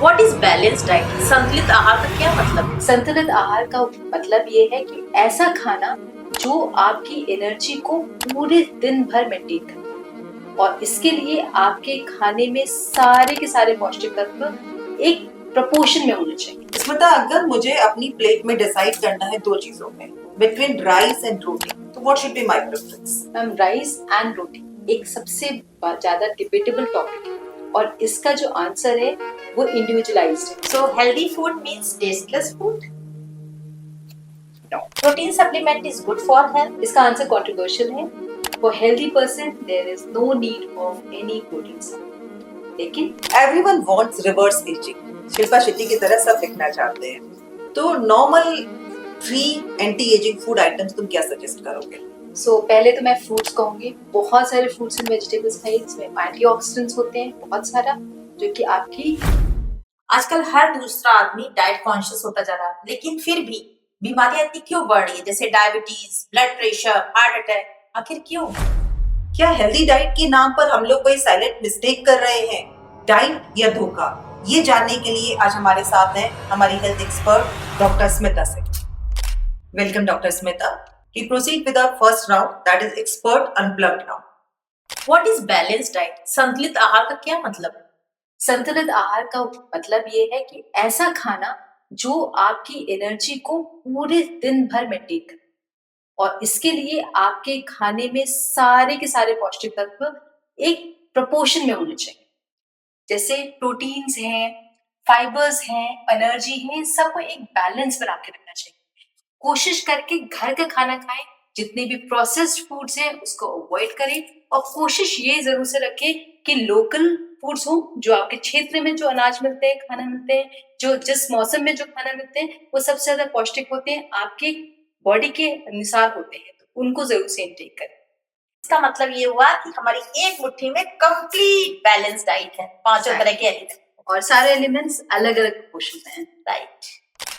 What is balance diet? संतुलित आहार का क्या मतलब है? संतुलित आहार का मतलब ये है कि ऐसा खाना जो आपकी एनर्जी को पूरे दिन भर मेंटेन करे और इसके लिए आपके खाने में सारे के सारे पौष्टिक तत्व एक प्रपोर्शन में होने चाहिए। स्मिता, अगर मुझे अपनी प्लेट में डिसाइड करना है दो चीजों में बिटवीन राइस एंड रोटी, तो what should be my preference? Ma'am, rice and roti एक सबसे ज्यादा डिबेटेबल टॉपिक है और इसका जो आंसर है वो इंडिविजुअलाइज्ड है। So healthy food means tasteless food? No. Protein supplement is good for health? इसका आंसर कंट्रोवर्शियल है। For healthy person there is no need of any protein, लेकिन everyone wants reverse ageing. Shilpa Shetty की तरह सब दिखना चाहते हैं, तो normal 3 anti ageing food items तुम क्या सजेस्ट करोगे? पहले तो मैं फ्रूट्स कहूंगी। बहुत सारे फ्रूट्स एंड वेजिटेबल्स खाइए, इसमें एंटीऑक्सीडेंट्स होते हैं बहुत सारा, जो कि आपकी आजकल हर दूसरा आदमी डाइट कॉन्शियस होता जा रहा है, लेकिन फिर भी बीमारियां इतनी क्यों बढ़ रही है, जैसे diabetes, blood pressure, heart attack? आखिर क्यों? क्या हेल्दी डाइट के नाम पर हम लोग कोई साइलेंट मिस्टेक कर रहे हैं? डाइट या धोखा, ये जानने के लिए आज हमारे साथ हैं हमारी health expert doctor Smita Singh. Welcome doctor Smita. We proceed with our first round, that is expert unplugged round. What is balance diet? संतुलित आहार का क्या मतलब है? संतुलित आहार का मतलब ये है कि ऐसा खाना जो आपकी एनर्जी को पूरे दिन भर मेंटेन करे और इसके लिए आपके खाने में सारे के सारे पौष्टिक तत्व एक प्रपोर्शन में होने चाहिए। जैसे प्रोटीन्स हैं, फाइबर्स हैं, एनर्जी है, सबको एक बैलेंस बना के रखना चाहिए। कोशिश करके घर का खाना खाएं, जितने भी प्रोसेस्ड फूड्स हैं उसको अवॉइड करें और कोशिश ये जरूर से रखें कि लोकल फूड्स हो, जो आपके क्षेत्र में जो अनाज मिलते हैं, खाना मिलते हैं, जो जिस मौसम में जो खाना मिलते हैं वो सबसे ज्यादा पौष्टिक होते हैं, आपके बॉडी के अनुसार होते हैं, तो उनको जरूर से इंटेक करें। इसका मतलब ये हुआ कि हमारी एक मुट्ठी में कंप्लीट बैलेंस डाइट है, पांचों तरह के एलिमेंट और सारे एलिमेंट्स अलग अलग पोर्शन में हैं। राइट।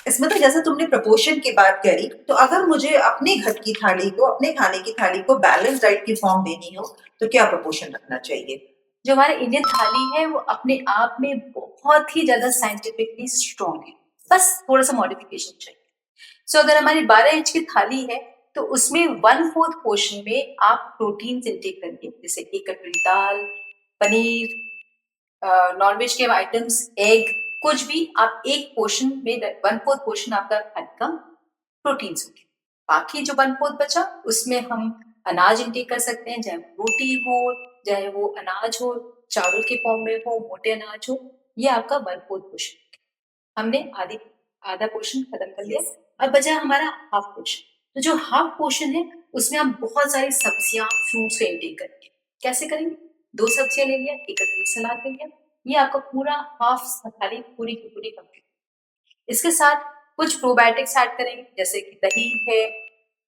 इसमें तो जैसे तुमने प्रपोर्शन की बात करी, तो अगर मुझे अपने घर की थाली को, अपने खाने की थाली को बैलेंस डाइट की फॉर्म देनी हो, तो क्या प्रपोर्शन रखना चाहिए? जो हमारी इंडियन थाली है वो अपने आप में बहुत ही ज्यादा साइंटिफिकली स्ट्रॉन्ग है, बस थोड़ा सा मॉडिफिकेशन चाहिए। अगर हमारी 12 इंच की थाली है तो उसमें 1/4 पोर्शन में आप प्रोटीन इंटेक करिए, जैसे एक कटोरी दाल, पनीर, नॉनवेज के आइटम्स, एग, कुछ भी आप एक पोर्शन में 1/4 पोर्शन आपका खाने का प्रोटीन होगी। बाकी जो 1/4 बचा उसमें हम अनाज इंटेक कर सकते हैं, चाहे रोटी हो, चाहे वो अनाज हो, चावल के फॉर्म में हो, मोटे अनाज हो, ये आपका 1/4 पोर्शन। हमने आधा पोर्शन खत्म कर लिया। अब बचा हमारा हाफ पोर्शन। तो जो हाफ पोर्शन है उसमें हम बहुत सारी सब्जियां, फ्रूट्स का इंटेक करेंगे। कैसे करेंगे? 2 सब्जियां ले लिया, एक कटोरी सलाद ले लिया, ये आपका पूरा हाफ थाली पूरी की पूरी कंप्लीट। इसके साथ कुछ प्रोबायोटिक्स ऐड करेंगे, जैसे कि दही है,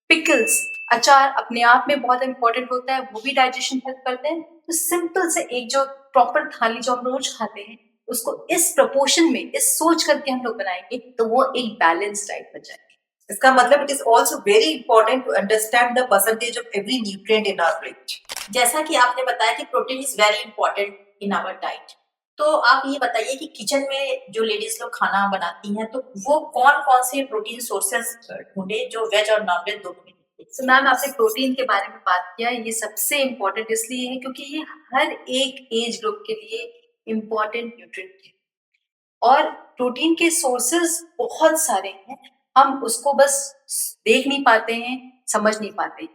पिकल्स, अचार अपने आप में बहुत इंपॉर्टेंट होता है, वो भी डाइजेशन हेल्प करते हैं। तो सिंपल से एक जो प्रॉपर थाली जो हम रोज खाते हैं उसको इस प्रपोर्शन में, इस सोच करके हम लोग बनाएंगे तो वो एक बैलेंस डाइट बन जाएगी। इसका मतलब it is also very important to understand the percentage of every nutrient in our plate. जैसा कि आपने बताया कि protein is very important in our diet, तो आप ये बताइए कि किचन में जो लेडीज लोग खाना बनाती हैं तो वो कौन कौन से प्रोटीन सोर्सेस ढूंढे जो वेज और नॉन वेज दोनों में मिलते हैं? मैम, आपने प्रोटीन के बारे में बात किया, ये सबसे इम्पोर्टेंट इसलिए है क्योंकि ये हर एक एज ग्रुप के लिए इम्पोर्टेंट न्यूट्रिएंट है और प्रोटीन के सोर्सेज बहुत सारे हैं, हम उसको बस देख नहीं पाते हैं, समझ नहीं पाते।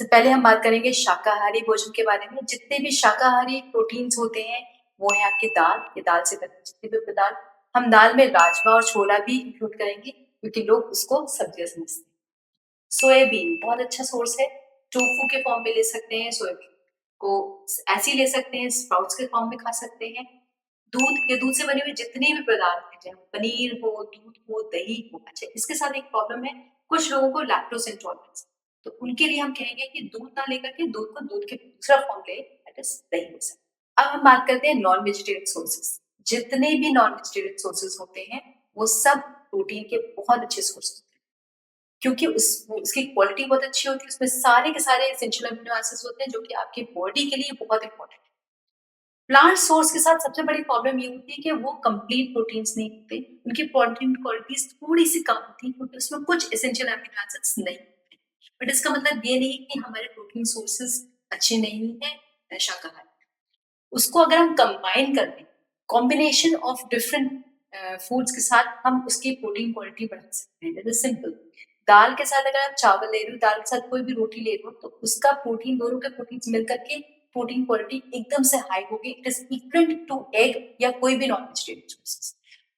पहले हम बात करेंगे शाकाहारी भोजन के बारे में। जितने भी शाकाहारी प्रोटीन्स होते हैं वो है आपकी दाल, ये दाल से बने जितने भी पदार्थ। हम दाल में राजमा और छोला भी इंक्लूड करेंगे क्योंकि लोग उसको सब्जियां समझते हैं। सोयाबीन बहुत अच्छा सोर्स है, टोफू के फॉर्म में ले सकते हैं, सोयाबीन को ऐसे ही ले सकते हैं, स्प्राउट्स के फॉर्म में खा सकते हैं। दूध, ये दूध से बने हुए जितने भी पदार्थ हैं, चाहे पनीर हो, दूध हो, दही हो। अच्छा, इसके साथ एक प्रॉब्लम है, कुछ लोगों को लैक्टोज इंटॉलरेंस, तो उनके लिए हम कहेंगे कि दूध ना लेकर के दूध को दूध के दूसरा फॉर्म ले, दैट इज दही हो सकता है। अब हम बात करते हैं नॉन वेजिटेरियन सोर्सेज। जितने भी नॉन वेजिटेरियन सोर्सेज होते हैं वो सब प्रोटीन के बहुत अच्छे सोर्स होते हैं क्योंकि उसकी क्वालिटी बहुत अच्छी होती है, उसमें सारे के सारे एसेंशियल अमीनो एसिड्स होते हैं जो कि आपकी बॉडी के लिए बहुत इंपॉर्टेंट है। प्लांट सोर्स के साथ सबसे बड़ी प्रॉब्लम ये होती है कि वो कंप्लीट प्रोटीन्स नहीं होते, उनकी प्रोटीन क्वालिटीज थोड़ी सी कम होती है क्योंकि उसमें कुछ एसेंशियल एमिनो एसिड्स नहीं होते। बट इसका मतलब ये नहीं कि हमारे प्रोटीन सोर्सेज अच्छे नहीं है शाकाहारी। उसको अगर हम कंबाइन कर दें, कॉम्बिनेशन ऑफ डिफरेंट फूड्स के साथ हम उसकी प्रोटीन क्वालिटी बढ़ा सकते हैं। जैसे सिंपल दाल के साथ अगर आप चावल ले रहे हो, दाल के साथ कोई भी रोटी ले रहे हो, तो उसका प्रोटीन, दोनों के प्रोटीन मिलकर के प्रोटीन क्वालिटी एकदम से हाई होगी। It is equivalent to egg या कोई भी नॉन वेजिटेरियन सोर्सेस।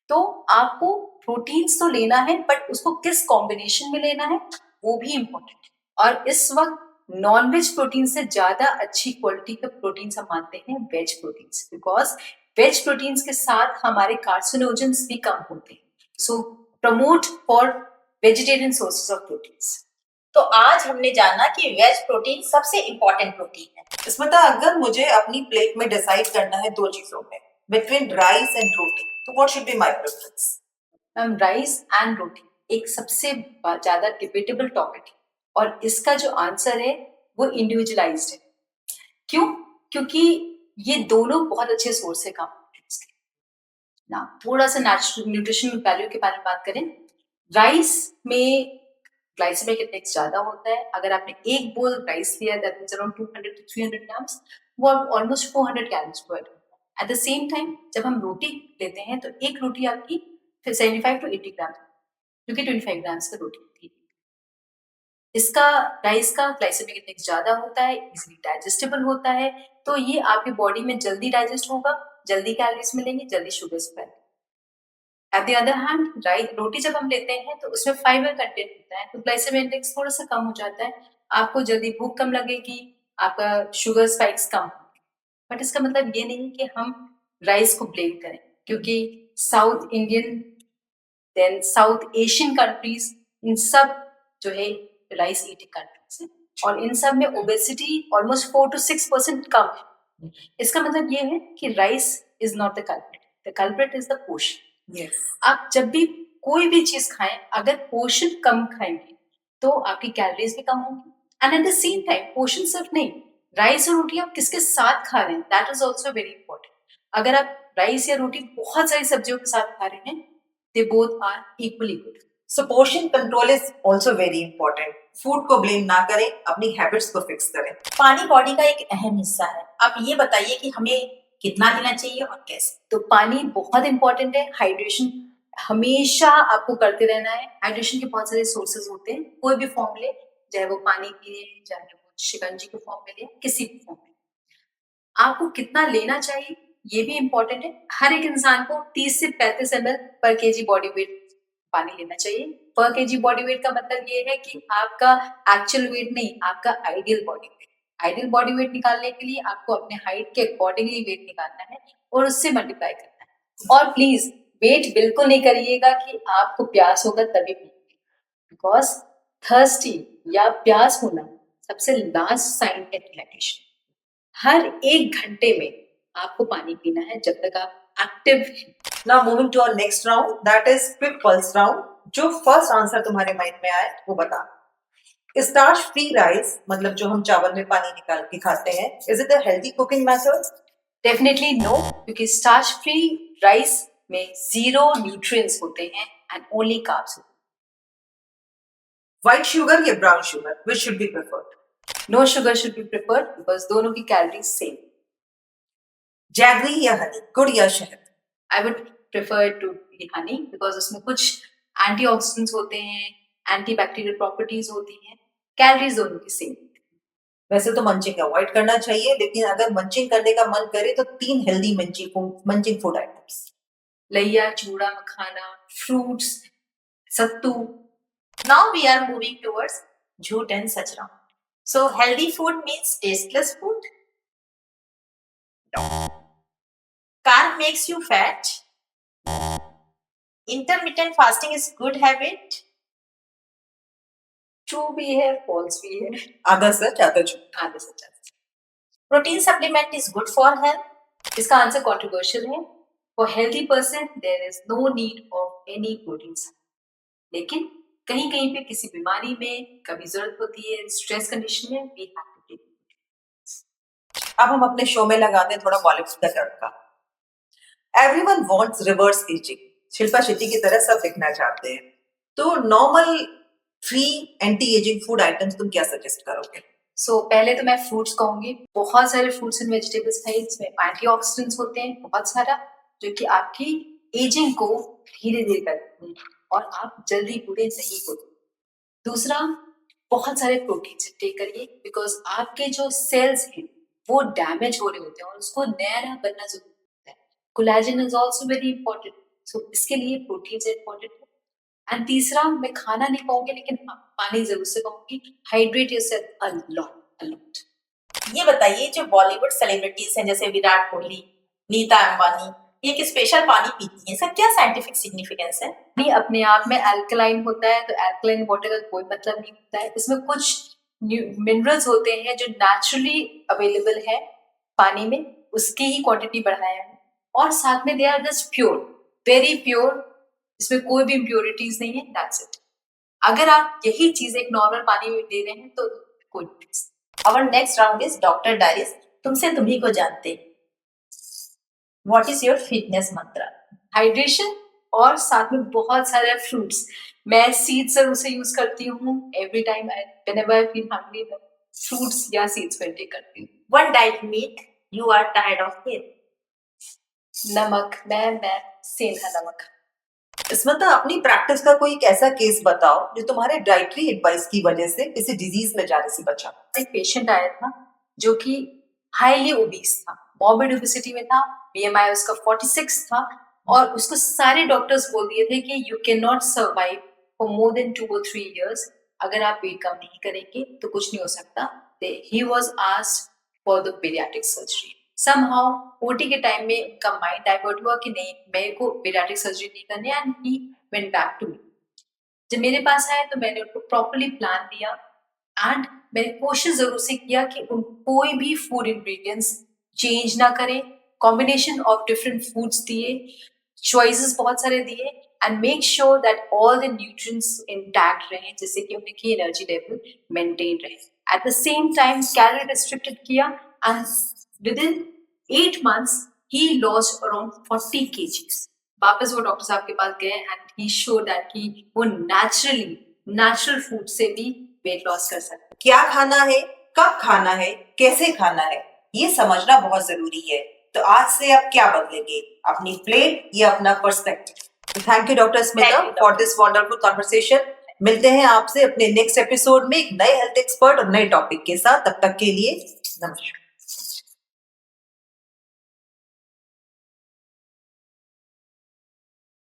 तो आपको प्रोटीन्स तो लेना है, बट उसको किस कॉम्बिनेशन में लेना है वो भी इम्पोर्टेंट है। और इस वक्त नॉन-वेज प्रोटीन से ज्यादा अच्छी क्वालिटी के प्रोटीन्स हम मानते हैं veg proteins, because veg proteins के साथ हमारे कार्सिनोजेंस भी कम होते हैं। So promote for vegetarian sources of proteins. तो आज हमने जाना कि वेज प्रोटीन सबसे इम्पोर्टेंट प्रोटीन है। स्मिता, अगर मुझे अपनी प्लेट में डिसाइड करना है दो चीजों में, बिटवीन राइस एंड रोटी, तो what should be my preference? Rice and roti एक सबसे ज्यादा डिबेटेबल टॉपिक है और इसका जो आंसर है वो इंडिविजुअलाइज्ड है। क्यों? क्योंकि ये दोनों बहुत अच्छे सोर्स है कार्बोहाइड्रेट्स के। ना थोड़ा सा नेचुरल न्यूट्रिशनल वैल्यू के बारे में बात करें, राइस में ग्लाइसेमिक इंडेक्स ज्यादा होता है। अगर आपने एक बोल राइस लिया, that means around 200 to 300 grams, वो ऑलमोस्ट 400 कैलोरीज पर। एट द सेम टाइम जब हम रोटी लेते हैं तो एक रोटी आपकी 75 to 80 ग्राम, क्योंकि 25 ग्राम्स की रोटी होती है। इसका राइस का ग्लाइसेमिक इंडेक्स ज्यादा होता है, इजीली डाइजेस्टेबल होता है, तो ये आपकी बॉडी में जल्दी डाइजेस्ट होगा, जल्दी कैलोरीज मिलेंगे, जल्दी sugar spread. At the other hand रोटी जब हम लेते हैं तो उसमें फाइबर कंटेंट होता है, तो ग्लाइसेमिक इंडेक्स थोड़ा सा कम हो जाता है, आपको जल्दी भूख कम लगेगी, आपका शुगर स्पाइक्स कम होंगे। बट इसका मतलब ये नहीं कि हम राइस को ब्लेम करें, क्योंकि South Indian then South Asian countries, इन सब जो है राइस ईटिंग कंट्रीज हैं और इन सब में ओबेसिटी ऑलमोस्ट 4 to 6% कम है। इसका मतलब ये है कि rice is not the culprit, the culprit is the portion. Yes. आप जब भी कोई भी चीज खाएं, अगर पोर्शन कम खाएंगे तो आपकी कैलोरीज भी कम होंगी। And eight the same time portion सिर्फ नहीं, राइस और रोटी आप किसके साथ खा रहे हैं, that is also very important. अगर आप राइस या रोटी बहुत सारी सब्जियों के साथ खा रहे हैं, they both are equally good. So portion control is also very important. Food को ब्लेम ना करें, अपनी हैबिट्स को फिक्स करें। पानी बॉडी का एक अहम हिस्सा है। आप ये बताइए कि हमें कितना लेना चाहिए और कैसे? तो पानी बहुत इंपॉर्टेंट है। हाइड्रेशन हमेशा आपको करते रहना है। हाइड्रेशन के बहुत सारे सोर्सेज होते हैं, कोई भी फॉर्म ले, चाहे वो पानी पिए, चाहे वो शिकंजी के फॉर्म में ले, किसी भी फॉर्म में आपको कितना लेना चाहिए ये भी इंपॉर्टेंट है। हर एक इंसान को 30 से 35 ml पर केजी बॉडी वेट पानी लेना चाहिए। पर केजी बॉडी वेट का मतलब ये है कि आपका एक्चुअल वेट नहीं, आपका ideal body weight. Ideal body weight निकालने के लिए आपको अपने हाइट के अकॉर्डिंगली वेट निकालना है और उससे मल्टीप्लाई करना है। और प्लीज वेट बिल्कुल नहीं करिएगा कि आपको प्यास होगा तभी पिएंगे, बिकॉज थर्स्टी या प्यास होना सबसे लास्ट साइन है डिहाइड्रेशन। हर 1 घंटे में आपको पानी पीना है जब तक आप एक्टिव हैं। Now moving to our next round, that is quick pulse round. जो फर्स्ट आंसर तुम्हारे माइंड में आए वो बता। स्टार्च फ्री राइस, मतलब जो हम चावल में पानी निकाल के खाते हैं, is it a healthy cooking method? Definitely no, क्योंकि स्टार्च फ्री राइस में 0 न्यूट्रिएंट्स होते हैं एंड ओनली कार्ब्स होते हैं। व्हाइट शुगर या brown sugar, which should be preferred? No sugar should be preferred because दोनों की कैलोरीज सेम। जैगरी या हनी, गुड़ या शहद? I would prefer to be honey because उसमें कुछ एंटीऑक्सीडेंट्स होते हैं, एंटीबैक्टीरियल प्रॉपर्टीज होती हैं, कैलोरीज दोनों की सेम। वैसे तो मंचिंग अवॉइड करना चाहिए, लेकिन अगर मंचिंग करने का मन करे तो 3 हेल्दी मंचिंग फूड आइटम्स। लैया, चूड़ा, makhana, fruits, sattu. Now we are moving towards jhoot and sach round. So healthy food means tasteless food. Carb makes you fat. Intermittent fasting is good habit. True भी है, false भी है, आधा सच आधा झूठ। आधे सच आधे सच। Protein supplement is good for health. इसका आंसर कंट्रोवर्शियल है। For healthy person there is no need of any protein, लेकिन कहीं कहीं पे किसी बीमारी में कभी जरूरत होती है, स्ट्रेस कंडीशन में वी हैव टू टेक। अब हम अपने शो में लगाते हैं थोड़ा बॉलीवुड का तड़का। Everyone wants reverse ageing. Shilpa Shetty की तरह सब दिखना चाहते हैं। तो normal free anti ageing food items तुम क्या सजेस्ट करोगे? पहले तो मैं फ्रूट्स कहूंगी, बहुत सारे फ्रूट्स एंड वेजिटेबल्स हैं, इसमें एंटीऑक्सीडेंट्स होते हैं बहुत सारा, जो कि आपकी एजिंग को धीरे धीरे करते हैं और आप जल्दी बूढ़े नहीं होते। दूसरा, बहुत सारे प्रोटीन टेक करिए, बिकॉज आपके जो सेल्स हैं वो डैमेज हो रहे होते हैं और उसको नया बनना जरूरी होता है। Collagen is also very important, so इसके लिए प्रोटीन इंपॉर्टेंट है। एंड तीसरा, मैं खाना नहीं कहूंगी लेकिन पानी जरूर से कहूंगी, हाइड्रेट योरसेल्फ अ लॉट। ये बताइए, जो बॉलीवुड सेलिब्रिटीज हैं जैसे विराट कोहली, नीता अंबानी, ये एक स्पेशल पानी पीती हैं, इसका क्या साइंटिफिक सिग्निफिकेंस है? नहीं, अपने आप में अल्कलाइन होता है, तो अल्कलाइन वाटर का कोई मतलब नहीं होता है। इसमें कुछ मिनरल्स होते हैं जो नेचुरली अवेलेबल है पानी में, उसकी ही क्वांटिटी बढ़ाया है, और साथ में they are just pure, very pure, इसमें कोई भी इम्प्योरिटीज नहीं है, दैट्स इट। अगर आप यही चीज एक नॉर्मल पानी में दे रहे हैं तो कोई Our next round is doctor diaries, तुमसे तुम्ही को जानते। What is your fitness mantra? Hydration और साथ में बहुत सारे फ्रूट्स। मैं सीड्स जरूर से यूज करती हूँ, every time whenever I feel hungry fruits या सीड्स को इंटेक करती हूँ। One diet myth you are tired of it? नमक, मैं सेंधा नमक। स्मिता, अपनी प्रैक्टिस का कोई एक ऐसा केस बताओ जो तुम्हारे डाइटरी एडवाइस की वजह से किसी डिजीज में जाने से बचा। एक पेशेंट आया था जो कि हाईली ओबीस था, मॉर्बिड ओबेसिटी में था, बीएमआई उसका 46 था, और उसको सारे डॉक्टर्स बोल दिए थे कि you can not survive for more than 2 or 3 years, अगर आप वेट कम नहीं करेंगे तो कुछ नहीं हो सकता। He was asked for the paediatric surgery. Somehow OT के टाइम में उनका माइंड डाइवर्ट हुआ कि नहीं, मेरे को पीडियाट्रिक सर्जरी नहीं करनी, and he went back to me. जब मेरे पास आए तो मैंने उनको प्रॉपर्ली प्लान दिया, एंड मैंने कोशिश जरूर से किया कि उन कोई भी फूड इंग्रेडिएंट्स चेंज ना करें, कॉम्बिनेशन ऑफ डिफरेंट फूड्स दिए, चॉइसेस बहुत सारे दिए, and make sure that all the nutrients intact रहे, जिससे कि उनकी एनर्जी लेवल मेंटेन रहे। Eight the same time calorie restricted किया, and within 8 months he lost around 40 kgs। वापस वो डॉक्टर साहब के पास गए, एंड ही शो दैट कि वो नेचुरल फूड से भी वेट लॉस कर सकते हैं। क्या खाना है, कब खाना है, कैसे खाना है, ये समझना बहुत जरूरी है। तो आज से आप क्या बदलेंगे, अपनी प्लेट या अपना perspective? Thank you doctor Smita for this wonderful conversation. मिलते हैं आपसे अपने नेक्स्ट एपिसोड में एक नए हेल्थ एक्सपर्ट और नए टॉपिक के साथ। तब तक के लिए नमस्कार।